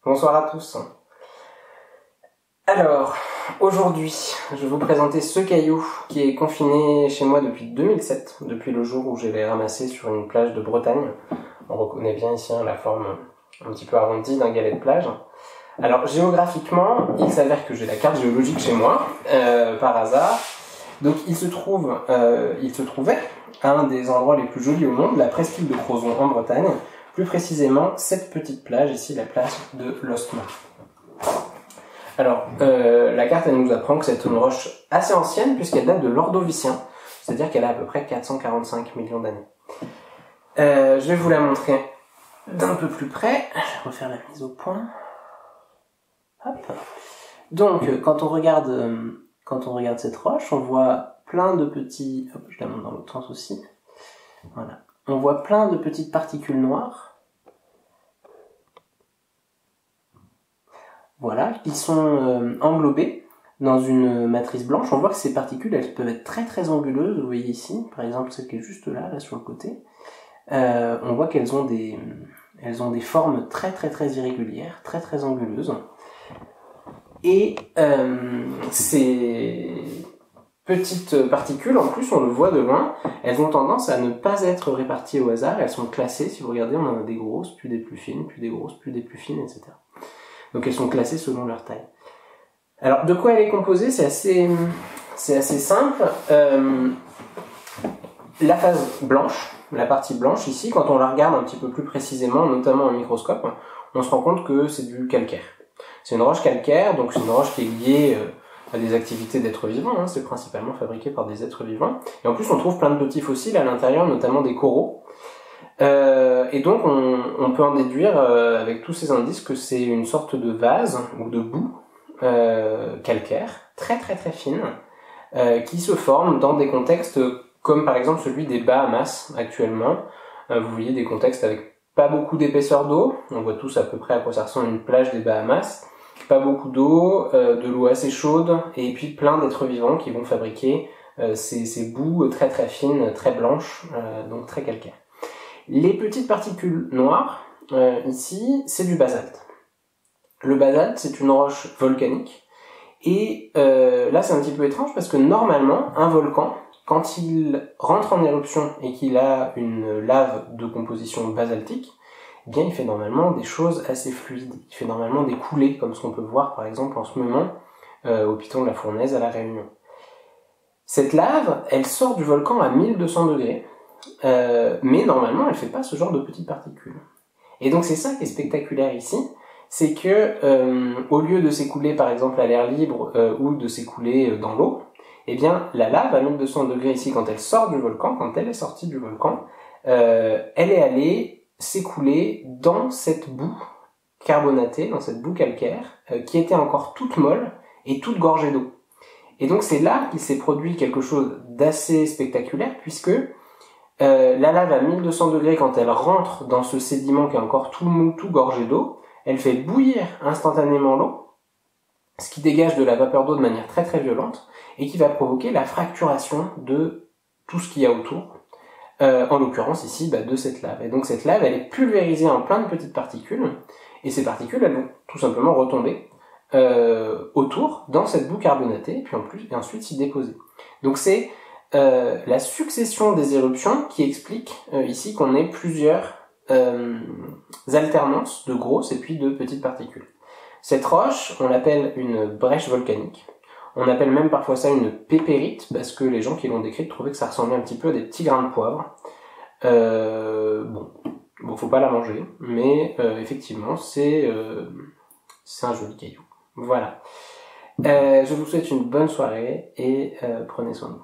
Bonsoir à tous. Alors, aujourd'hui, je vais vous présenter ce caillou qui est confiné chez moi depuis 2007, depuis le jour où je l'ai ramassé sur une plage de Bretagne. On reconnaît bien ici la forme un petit peu arrondie d'un galet de plage. Alors, géographiquement, il s'avère que j'ai la carte géologique chez moi, par hasard. Donc, il se trouvait à un des endroits les plus jolis au monde, la presqu'île de Crozon en Bretagne. Plus précisément, cette petite plage, ici, la plage de l'Ostma. Alors, la carte, elle nous apprend que c'est une roche assez ancienne, puisqu'elle date de l'Ordovicien, c'est-à-dire qu'elle a à peu près 445 millions d'années. Je vais vous la montrer d'un peu plus près. Je vais refaire la mise au point. Hop. Donc, quand on regarde cette roche, on voit plein de petits... Hop, je la montre dans l'autre sens aussi. Voilà. On voit plein de petites particules noires. Voilà, qui sont englobées dans une matrice blanche. On voit que ces particules, elles peuvent être très très anguleuses. Vous voyez ici, par exemple, celle qui est juste là sur le côté. On voit qu'elles ont des formes très très très irrégulières, très très anguleuses. Et ces petites particules, en plus, on le voit de loin, elles ont tendance à ne pas être réparties au hasard. Elles sont classées. Si vous regardez, on en a des grosses, puis des plus fines, puis des grosses, puis des plus fines, etc. Donc elles sont classées selon leur taille. Alors de quoi elle est composée, c'est assez simple. La phase blanche, la partie blanche ici, quand on la regarde un petit peu plus précisément, notamment au microscope, on se rend compte que c'est du calcaire. C'est une roche calcaire, donc c'est une roche qui est liée à des activités d'êtres vivants, c'est principalement fabriqué par des êtres vivants. Et en plus on trouve plein de petits fossiles à l'intérieur, notamment des coraux. Et donc on peut en déduire avec tous ces indices que c'est une sorte de vase ou de boue calcaire très très très fine qui se forme dans des contextes comme par exemple celui des Bahamas actuellement. Vous voyez des contextes avec pas beaucoup d'épaisseur d'eau, on voit tous à peu près à quoi ça ressemble une plage des Bahamas, pas beaucoup d'eau, de l'eau assez chaude et puis plein d'êtres vivants qui vont fabriquer ces boues très très fines, très blanches, donc très calcaires. Les petites particules noires, ici, c'est du basalte. Le basalte, c'est une roche volcanique. Et là, c'est un petit peu étrange parce que normalement, un volcan, quand il rentre en éruption et qu'il a une lave de composition basaltique, eh bien, il fait normalement des choses assez fluides. Il fait normalement des coulées, comme ce qu'on peut voir, par exemple, en ce moment, au Piton de la Fournaise, à La Réunion. Cette lave, elle sort du volcan à 1200 degrés. Mais normalement elle fait pas ce genre de petites particules. Et donc c'est ça qui est spectaculaire ici, c'est que au lieu de s'écouler par exemple à l'air libre ou de s'écouler dans l'eau, eh bien la lave à 1200 degrés ici quand elle sort du volcan, quand elle est sortie du volcan, elle est allée s'écouler dans cette boue carbonatée, dans cette boue calcaire, qui était encore toute molle et toute gorgée d'eau. Et donc c'est là qu'il s'est produit quelque chose d'assez spectaculaire puisque la lave à 1200 degrés, quand elle rentre dans ce sédiment qui est encore tout mou, tout gorgé d'eau, elle fait bouillir instantanément l'eau, ce qui dégage de la vapeur d'eau de manière très très violente, et qui va provoquer la fracturation de tout ce qu'il y a autour, en l'occurrence ici de cette lave. Et donc cette lave, elle est pulvérisée en plein de petites particules, et ces particules, elles vont tout simplement retomber autour, dans cette boue carbonatée, et ensuite s'y déposer. Donc c'est la succession des éruptions qui explique ici qu'on ait plusieurs alternances de grosses et puis de petites particules. Cette roche, on l'appelle une brèche volcanique. On appelle même parfois ça une pépérite parce que les gens qui l'ont décrite trouvaient que ça ressemblait un petit peu à des petits grains de poivre. Bon, faut pas la manger, mais effectivement, c'est un joli caillou. Voilà. Je vous souhaite une bonne soirée et prenez soin de vous.